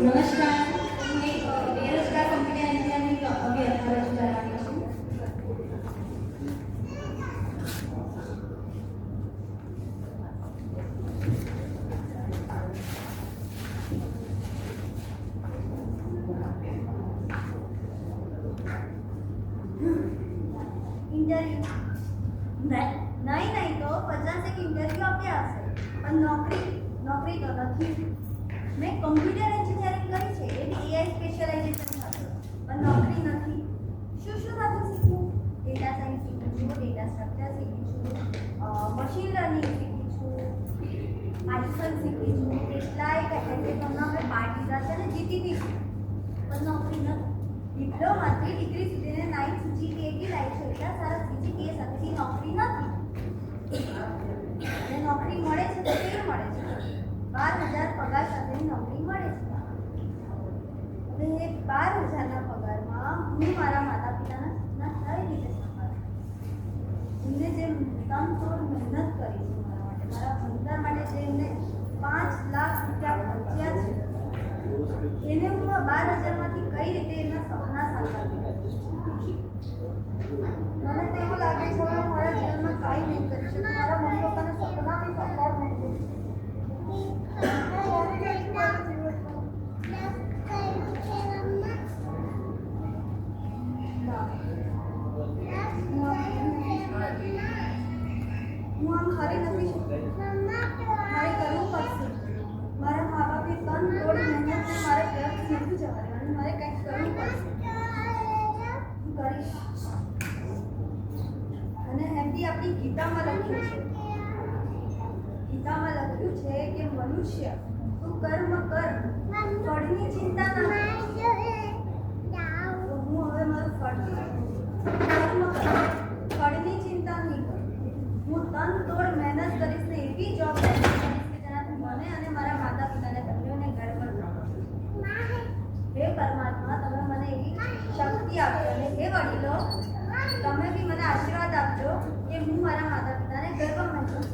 નમસ્કાર, હું એક બેરોજગાર કમ્પ્યુટર એન્જિનિયરની અભ્યર્થના રજૂ કરવાની છું. इंटरव्यू नहीं तो 50 एक इंटरव्यू आप्या हशे पण नौकरी तो नहीं. मैं कम्प्यूटर एंजिनियरिंग करी छे ए बी एआई स्पेशलाइजेशन हतो पण नौकरी नहीं. શું નથી શીખ્યું? ડેટા સાયન્સ શીખું છું, ડેટા સ્ટ્રક્ચર શીખું છું, મશીન લર્નિંગ શીખું છું, પાયથન શીખી છું, કેટલાય હેકેથોનમાં મેં પાર્ટ લીધા છે અને જીતી બી છું, પણ નોકરી નથી. ડિપ્લોમાથી ડિગ્રી સુધીને 9 સીજીપીએ લાવી છે, એટલા સારા સીજીપીએ સાથે નોકરી નથી. અને નોકરી મળે છે તો કેવી મળે છે? 12,000 પગાર સાથેની નોકરી મળે છે. હવે એ 12,000ના પગારમાં હું મારા માતા પિતાના સપના કઈ રીતે સંભાળું? એમને જે તનતોડ મહેનત કરી છે મારા માટે, મારા ભણતર માટે જે એમને 5 લાખ રૂપિયા ખર્ચ્યા છે, એને હું આ 12,000માંથી કઈ રીતે એના સપના સાકાર કરું? મને તો એવું લાગે છે કે મારા જીવનમાં કાંઈ નહીં કરી શકું. મારા મમ્મી પપ્પાના સપના બી સાકાર નહીં કરી શકું. હું આમ હારી નથી શકતી. મારે કરવું પડશે. મારા મા બાપે તન તોડ મહેનતને મારે ઘરથી નથી જવા દેવાની. મારે કંઈક કરવું પડશે. હું કરીશ. અને એમ બી આપણી ગીતામાં લખ્યું છે કે મનુષ્ય તું કર્મ કર, ફળની ચિંતા ના કર. તો હું હવે મારું ફળ કર્મ કર, ફળની ચિંતા નહીં કર. હું તન તોડ મહેનત કરીશ ને એવી જોબ કરીશ કે જેનાથી મને અને મારા માતા પિતાને બંનેને ગર્વ થાય. હે પરમાત્મા, તમે મને એવી શક્તિ આપજો અને હે વડીલો, તમે બી મને આશીર્વાદ આપજો કે હું મારા માતા પિતાને ગર્વ મહેસૂસ